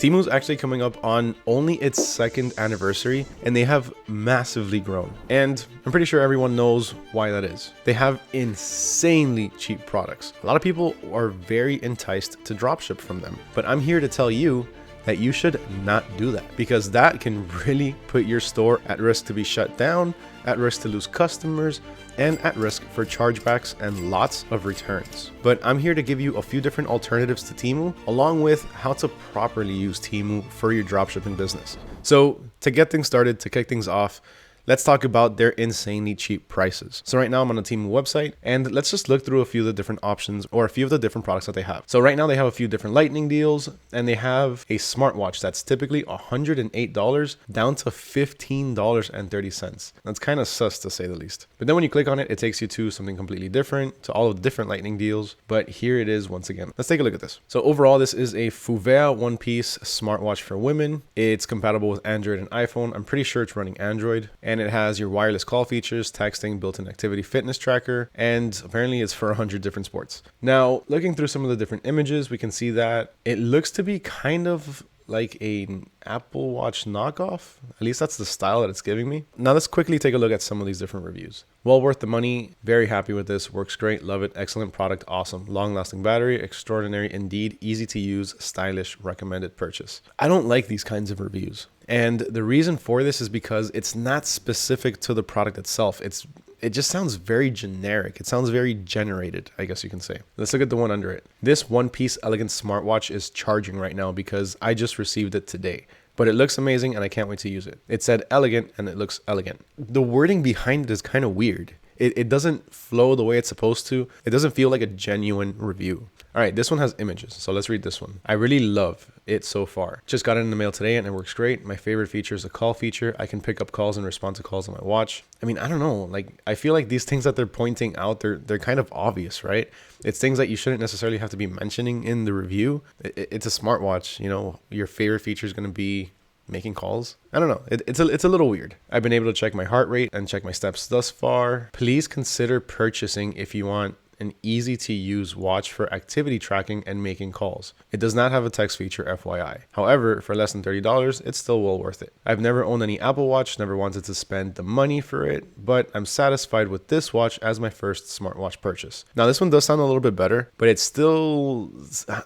Temu's actually coming up on only its second anniversary, and they have massively grown. And I'm pretty sure everyone knows why that is. They have insanely cheap products. A lot of people are very enticed to dropship from them, but I'm here to tell you that you should not do that, because that can really put your store at risk to be shut down, at risk to lose customers, and at risk for chargebacks and lots of returns. But I'm here to give you a few different alternatives to Temu, along with how to properly use Temu for your dropshipping business. So to get things started, to kick things off, let's talk about their insanely cheap prices. So right now I'm on the Temu website, and let's just look through a few of the different options or a few of the different products that they have. So right now they have a few different lightning deals, and they have a smartwatch that's typically $108 down to $15.30. That's kind of sus, to say the least. But then when you click on it, it takes you to something completely different, to all of the different lightning deals. But here it is once again. Let's take a look at this. So overall, this is a Fuvea one-piece smartwatch for women. It's compatible with Android and iPhone. I'm pretty sure it's running Android. And it has your wireless call features, texting, built-in activity fitness tracker, and apparently it's for 100 different sports. Now, looking through some of the different images, we can see that it looks to be kind of like an Apple Watch knockoff. At least that's the style that it's giving me. Now let's quickly take a look at some of these different reviews. Well worth the money. Very happy with this. Works great. Love it. Excellent product. Awesome. Long-lasting battery. Extraordinary indeed. Easy to use. Stylish. Recommended purchase. I don't like these kinds of reviews. And the reason for this is because it's not specific to the product itself. It just sounds very generic. It sounds very generated, I guess you can say. Let's look at the one under it. This one-piece elegant smartwatch is charging right now because I just received it today. But it looks amazing and I can't wait to use it. It said elegant and it looks elegant. The wording behind it is kind of weird. It doesn't flow the way it's supposed to. It doesn't feel like a genuine review. All right, this one has images, so let's read this one. I really love it so far. Just got it in the mail today and it works great. My favorite feature is the call feature. I can pick up calls and respond to calls on my watch. I mean, I don't know. Like, I feel like these things that they're pointing out, they're kind of obvious, right? It's things that you shouldn't necessarily have to be mentioning in the review. It's a smartwatch, you know, your favorite feature is going to be making calls. I don't know. It's a little weird. I've been able to check my heart rate and check my steps thus far. Please consider purchasing if you want an easy to use watch for activity tracking and making calls. It does not have a text feature, FYI. However, for less than $30, it's still well worth it. I've never owned any Apple Watch, never wanted to spend the money for it, but I'm satisfied with this watch as my first smartwatch purchase. Now, this one does sound a little bit better, but it's still,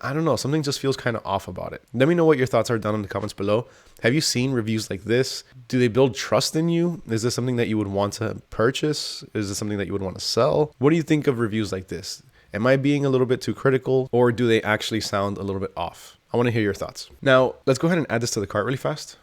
I don't know, something just feels kind of off about it. Let me know what your thoughts are down in the comments below. Have you seen reviews like this? Do they build trust in you? Is this something that you would want to purchase? Is this something that you would want to sell? What do you think of reviews like this? Am I being a little bit too critical, or do they actually sound a little bit off? I want to hear your thoughts. Now, let's go ahead and add this to the cart really fast.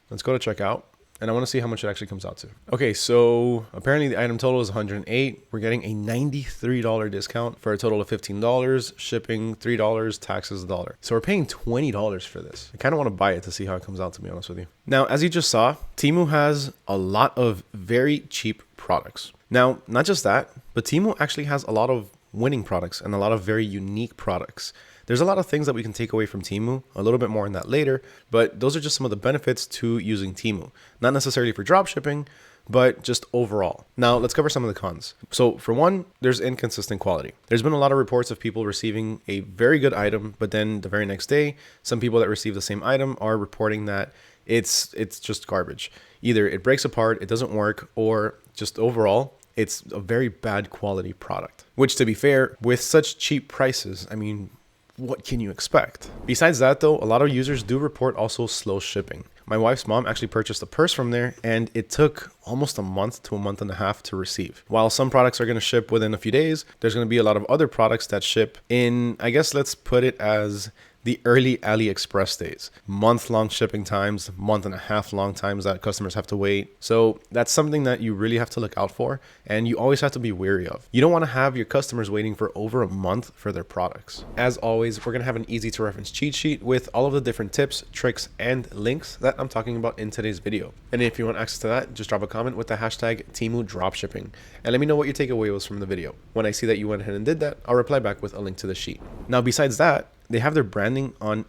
Let's go to checkout. And I want to see how much it actually comes out to. Okay, so apparently the item total is $108. We're getting a $93 discount for a total of $15. Shipping $3, taxes $1. So we're paying $20 for this. I kind of want to buy it to see how it comes out, to be honest with you. Now, as you just saw, Temu has a lot of very cheap products. Now, not just that, but Temu actually has a lot of winning products and a lot of very unique products. There's a lot of things that we can take away from Temu, a little bit more on that later, but those are just some of the benefits to using Temu. Not necessarily for dropshipping, but just overall. Now, let's cover some of the cons. So for one, there's inconsistent quality. There's been a lot of reports of people receiving a very good item, but then the very next day, some people that receive the same item are reporting that it's just garbage. Either it breaks apart, it doesn't work, or just overall, it's a very bad quality product. Which, to be fair, with such cheap prices, I mean, what can you expect? Besides that though, a lot of users do report also slow shipping. My wife's mom actually purchased a purse from there and it took almost a month to a month and a half to receive. While some products are going to ship within a few days, there's going to be a lot of other products that ship in, I guess let's put it as the early AliExpress days. Month-long shipping times, month and a half long times that customers have to wait. So that's something that you really have to look out for and you always have to be wary of. You don't want to have your customers waiting for over a month for their products. As always, we're going to have an easy to reference cheat sheet with all of the different tips, tricks, and links that I'm talking about in today's video. And if you want access to that, just drop a comment with the hashtag Temu Dropshipping and let me know what your takeaway was from the video. When I see that you went ahead and did that, I'll reply back with a link to the sheet. Now, besides that, they have their branding on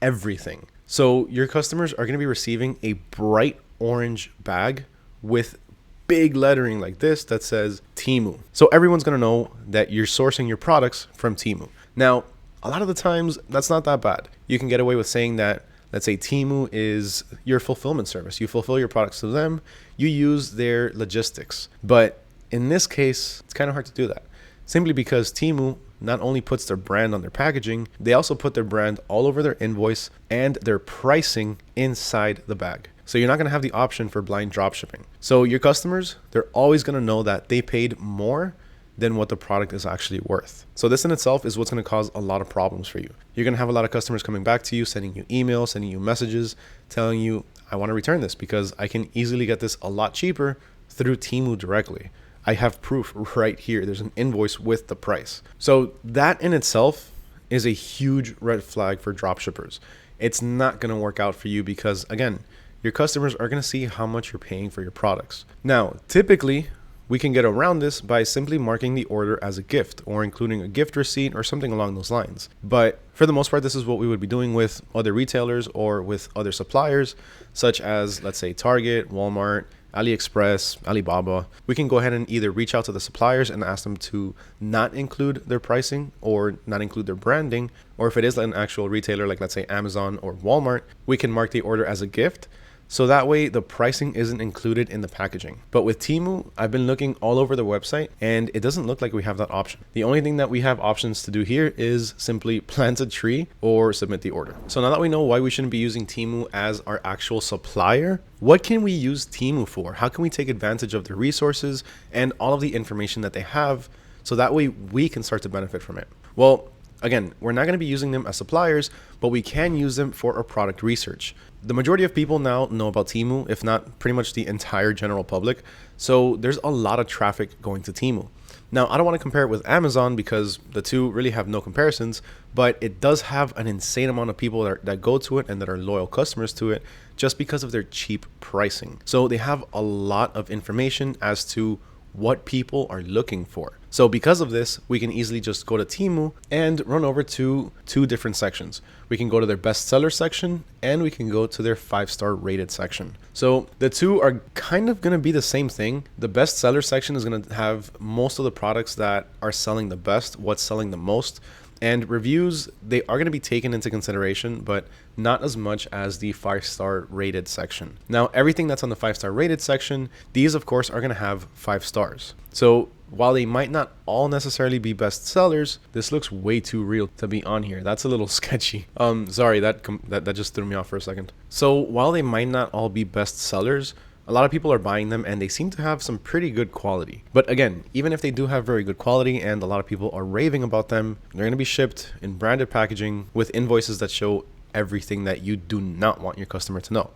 everything. So your customers are going to be receiving a bright orange bag with big lettering like this that says Temu. So everyone's going to know that you're sourcing your products from Temu. Now, a lot of the times that's not that bad. You can get away with saying that, let's say Temu is your fulfillment service. You fulfill your products to them, you use their logistics. But in this case, it's kind of hard to do that, simply because Temu not only puts their brand on their packaging, they also put their brand all over their invoice and their pricing inside the bag. So you're not going to have the option for blind dropshipping. So your customers, they're always going to know that they paid more than what the product is actually worth. So this in itself is what's going to cause a lot of problems for you. You're going to have a lot of customers coming back to you, sending you emails, sending you messages, telling you, I want to return this because I can easily get this a lot cheaper through Temu directly. I have proof right here. There's an invoice with the price. So that in itself is a huge red flag for dropshippers. It's not going to work out for you because, again, your customers are going to see how much you're paying for your products. Now, typically, we can get around this by simply marking the order as a gift or including a gift receipt or something along those lines. But for the most part, this is what we would be doing with other retailers or with other suppliers, such as, let's say, Target, Walmart, AliExpress, Alibaba. We can go ahead and either reach out to the suppliers and ask them to not include their pricing or not include their branding. Or if it is an actual retailer, like let's say Amazon or Walmart, we can mark the order as a gift. So that way the pricing isn't included in the packaging. But with Temu, I've been looking all over the website and it doesn't look like we have that option. The only thing that we have options to do here is simply plant a tree or submit the order. So now that we know why we shouldn't be using Temu as our actual supplier, what can we use Temu for? How can we take advantage of their resources and all of the information that they have so that way we can start to benefit from it? Well, again, we're not going to be using them as suppliers, but we can use them for our product research. The majority of people now know about Temu, if not pretty much the entire general public. So there's a lot of traffic going to Temu. Now, I don't want to compare it with Amazon because the two really have no comparisons, but it does have an insane amount of people that go to it and that are loyal customers to it just because of their cheap pricing. So they have a lot of information as to what people are looking for. So because of this, we can easily just go to Temu and run over to two different sections. We can go to their bestseller section and we can go to their 5-star rated section. So the two are kind of going to be the same thing. The bestseller section is going to have most of the products that are selling the best, what's selling the most. And reviews, they are going to be taken into consideration, but not as much as the 5-star rated section. Now, everything that's on the 5-star rated section, these of course are going to have 5 stars. So while they might not all necessarily be best sellers, this looks way too real to be on here. That's a little sketchy. Sorry, that just threw me off for a second. So while they might not all be best sellers, a lot of people are buying them and they seem to have some pretty good quality. But again, even if they do have very good quality and a lot of people are raving about them, they're going to be shipped in branded packaging with invoices that show everything that you do not want your customer to know.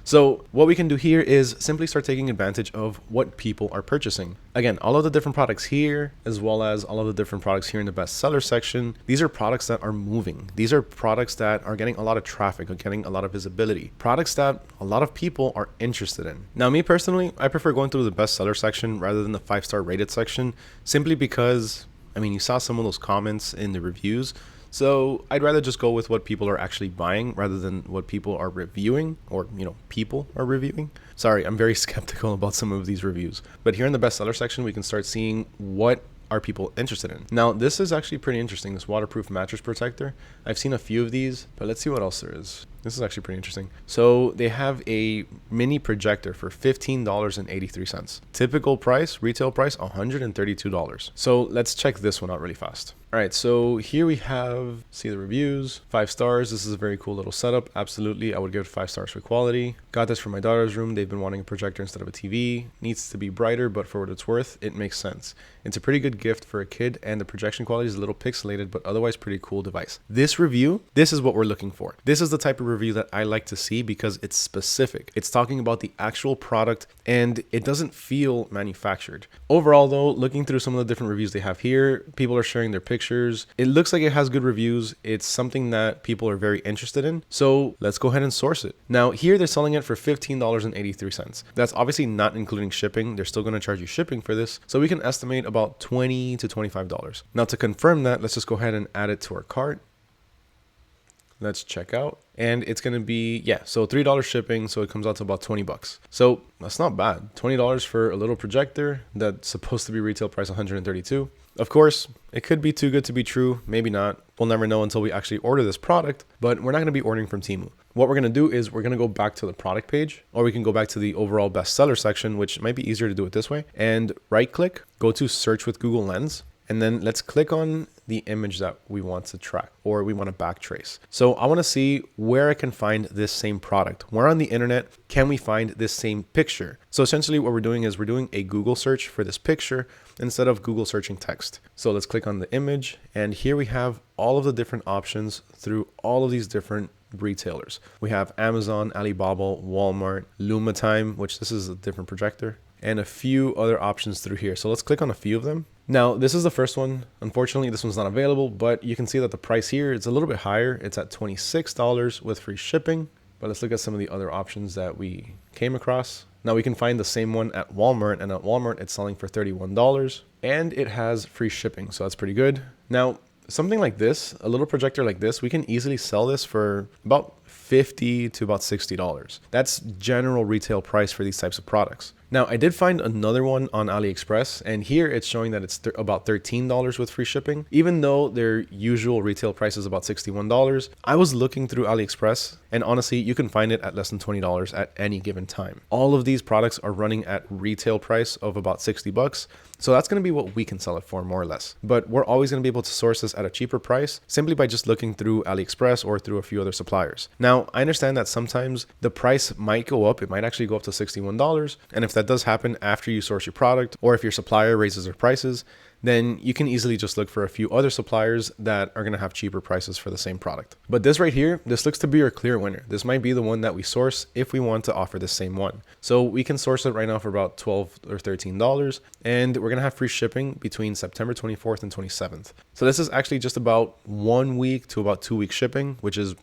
So what we can do here is simply start taking advantage of what people are purchasing. Again, all of the different products here, as well as all of the different products here in the bestseller section, these are products that are moving. These are products that are getting a lot of traffic, are getting a lot of visibility, products that a lot of people are interested in. Now, me personally, I prefer going through the bestseller section rather than the 5-star rated section, simply because, I mean, you saw some of those comments in the reviews. So I'd rather just go with what people are actually buying rather than what people are reviewing or, people are reviewing. Sorry, I'm very skeptical about some of these reviews. But here in the bestseller section, we can start seeing what are people interested in. Now, this is actually pretty interesting, this waterproof mattress protector. I've seen a few of these, but let's see what else there is. This is actually pretty interesting. So they have a mini projector for $15.83. Typical price, retail price, $132. So let's check this one out really fast. All right, so here we have, see the reviews, 5 stars. This is a very cool little setup. Absolutely, I would give it 5 stars for quality. Got this for my daughter's room. They've been wanting a projector instead of a TV. Needs to be brighter, but for what it's worth, it makes sense. It's a pretty good gift for a kid, and the projection quality is a little pixelated, but otherwise pretty cool device. This review, this is what we're looking for. This is the type of review that I like to see because it's specific. It's talking about the actual product, and it doesn't feel manufactured. Overall, though, looking through some of the different reviews they have here, people are sharing their pictures. It looks like it has good reviews. It's something that people are very interested in. So let's go ahead and source it. Now here they're selling it for $15.83. That's obviously not including shipping. They're still going to charge you shipping for this. So we can estimate about $20 to $25. Now to confirm that, let's just go ahead and add it to our cart. Let's check out. And it's going to be, so $3 shipping. So it comes out to about $20. So that's not bad. $20 for a little projector that's supposed to be retail price $132. Of course, it could be too good to be true, maybe not. We'll never know until we actually order this product, but we're not going to be ordering from Temu. What we're going to do is we're going to go back to the product page, or we can go back to the overall bestseller section, which might be easier to do it this way, and right click, go to search with Google Lens, and then let's click on the image that we want to track or we want to backtrace. So I want to see where I can find this same product. Where on the internet can we find this same picture? So essentially what we're doing is we're doing a Google search for this picture instead of Google searching text. So let's click on the image, and here we have all of the different options through all of these different retailers. We have Amazon, Alibaba, Walmart, LumaTime, which this is a different projector, and a few other options through here. So let's click on a few of them. Now, this is the first one. Unfortunately, this one's not available, but you can see that the price here is a little bit higher. It's at $26 with free shipping. But let's look at some of the other options that we came across. Now we can find the same one at Walmart, and at Walmart it's selling for $31 and it has free shipping. So that's pretty good. Now, something like this, a little projector like this, we can easily sell this for about $50 to about $60. That's general retail price for these types of products. Now, I did find another one on AliExpress, and here it's showing that it's about $13 with free shipping, even though their usual retail price is about $61. I was looking through AliExpress, and honestly, you can find it at less than $20 at any given time. All of these products are running at retail price of about $60. So that's going to be what we can sell it for, more or less. But we're always going to be able to source this at a cheaper price simply by just looking through AliExpress or through a few other suppliers. Now, I understand that sometimes the price might go up. It might actually go up to $61. And if that does happen after you source your product, or if your supplier raises their prices, then you can easily just look for a few other suppliers that are going to have cheaper prices for the same product. But this right here, this looks to be our clear winner. This might be the one that we source if we want to offer the same one. So we can source it right now for about $12 or $13, and we're going to have free shipping between September 24th and 27th. So this is actually just about 1 week to about 2 week shipping, which is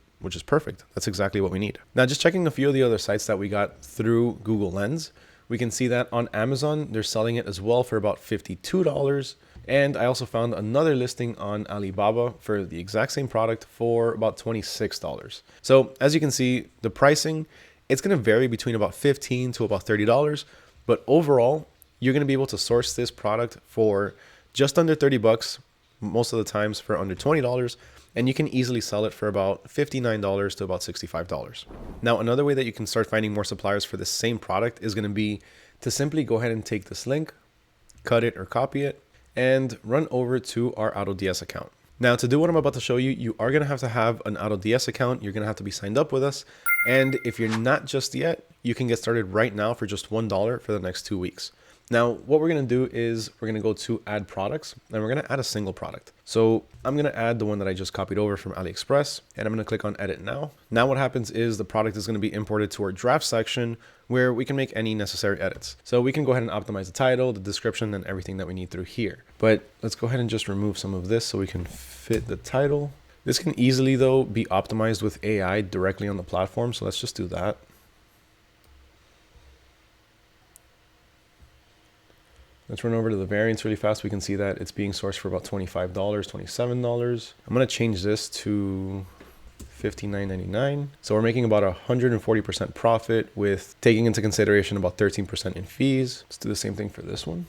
perfect. That's exactly what we need. Now, just checking a few of the other sites that we got through Google Lens, we can see that on Amazon, they're selling it as well for about $52. And I also found another listing on Alibaba for the exact same product for about $26. So as you can see, the pricing, it's going to vary between about $15 to about $30. But overall, you're going to be able to source this product for just under $30, most of the times for under $20. And you can easily sell it for about $59 to about $65. Now, another way that you can start finding more suppliers for the same product is going to be to simply go ahead and take this link, cut it or copy it, and run over to our AutoDS account. Now, to do what I'm about to show you, you are going to have an AutoDS account. You're going to have to be signed up with us. And if you're not just yet, you can get started right now for just $1 for the next 2 weeks. Now, what we're going to do is we're going to go to add products, and we're going to add a single product. So I'm going to add the one that I just copied over from AliExpress, and I'm going to click on edit now. Now what happens is the product is going to be imported to our draft section where we can make any necessary edits. So we can go ahead and optimize the title, the description, and everything that we need through here. But let's go ahead and just remove some of this so we can fit the title. This can easily, though, be optimized with AI directly on the platform. So let's just do that. Let's run over to the variants really fast. We can see that it's being sourced for about $25, $27. I'm going to change this to $59.99. So we're making about 140% profit with taking into consideration about 13% in fees. Let's do the same thing for this one.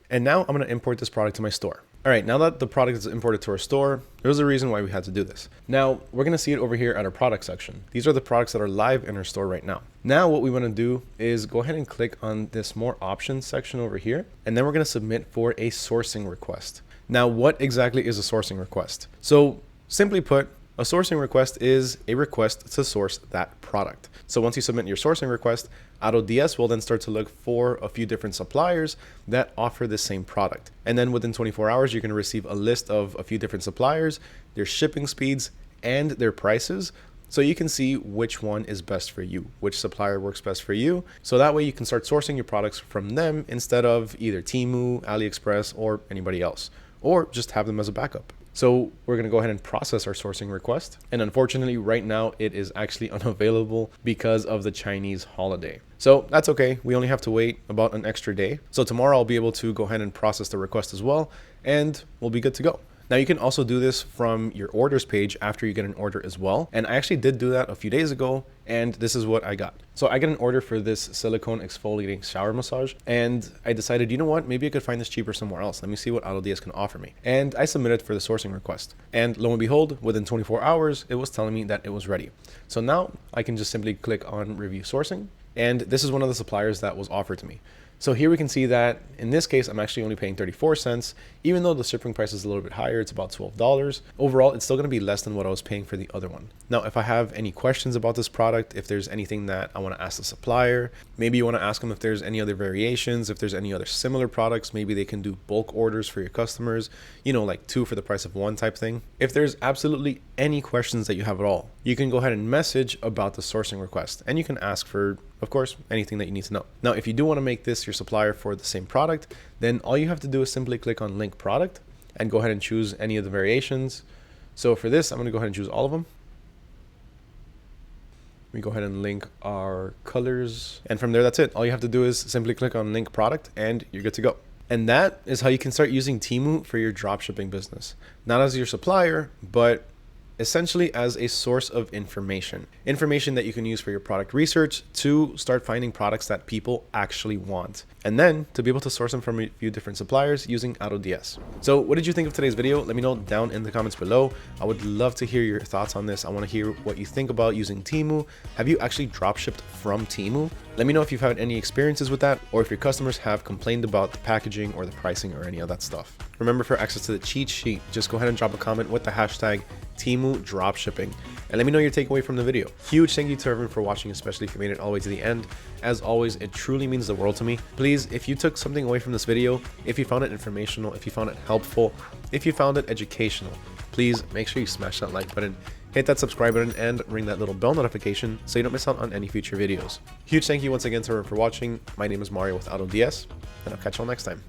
And now I'm going to import this product to my store. All right, now that the product is imported to our store, there's a reason why we had to do this. Now, we're going to see it over here at our product section. These are the products that are live in our store right now. Now, what we want to do is go ahead and click on this more options section over here, and then we're going to submit for a sourcing request. Now, what exactly is a sourcing request? So simply put, a sourcing request is a request to source that product. So once you submit your sourcing request, AutoDS will then start to look for a few different suppliers that offer the same product. And then within 24 hours, you're going to receive a list of a few different suppliers, their shipping speeds, and their prices. So you can see which one is best for you, which supplier works best for you. So that way you can start sourcing your products from them instead of either Temu, AliExpress, or anybody else, or just have them as a backup. So we're going to go ahead and process our sourcing request. And unfortunately, right now, it is actually unavailable because of the Chinese holiday. So that's okay. We only have to wait about an extra day. So tomorrow I'll be able to go ahead and process the request as well, and we'll be good to go. Now you can also do this from your orders page after you get an order as well. And I actually did do that a few days ago, and this is what I got. So I get an order for this silicone exfoliating shower massage, and I decided, you know what, maybe I could find this cheaper somewhere else. Let me see what AutoDS can offer me. And I submitted for the sourcing request. And lo and behold, within 24 hours, it was telling me that it was ready. So now I can just simply click on review sourcing. And this is one of the suppliers that was offered to me. So here we can see that in this case, I'm actually only paying 34 cents, even though the shipping price is a little bit higher, it's about $12. Overall, it's still gonna be less than what I was paying for the other one. Now, if I have any questions about this product, if there's anything that I wanna ask the supplier, maybe you wanna ask them if there's any other variations, if there's any other similar products, maybe they can do bulk orders for your customers, you know, like 2 for the price of 1 type thing. If there's absolutely any questions that you have at all, you can go ahead and message about the sourcing request, and you can ask for, of course, anything that you need to know. Now, if you do wanna make this your supplier for the same product, then all you have to do is simply click on link product and go ahead and choose any of the variations. So for this, I'm gonna go ahead and choose all of them. We go ahead and link our colors. And from there, that's it. All you have to do is simply click on link product and you're good to go. And that is how you can start using Temu for your dropshipping business. Not as your supplier, but essentially as a source of information that you can use for your product research to start finding products that people actually want, and then to be able to source them from a few different suppliers using AutoDS. So what did you think of today's video? Let me know down in the comments below. I would love to hear your thoughts on this. I want to hear what you think about using Temu. Have you actually dropshipped from Temu? Let me know if you've had any experiences with that, or if your customers have complained about the packaging or the pricing or any of that stuff. Remember, for access to the cheat sheet, just go ahead and drop a comment with the hashtag Temu dropshipping, and let me know your takeaway from the video. Huge thank you to everyone for watching, especially if you made it all the way to the end. As always, it truly means the world to me. Please, if you took something away from this video, if you found it informational, if you found it helpful, if you found it educational, please make sure you smash that like button, hit that subscribe button, and ring that little bell notification so you don't miss out on any future videos. Huge thank you once again to everyone for watching. My name is Mario with AutoDS, and I'll catch you all next time.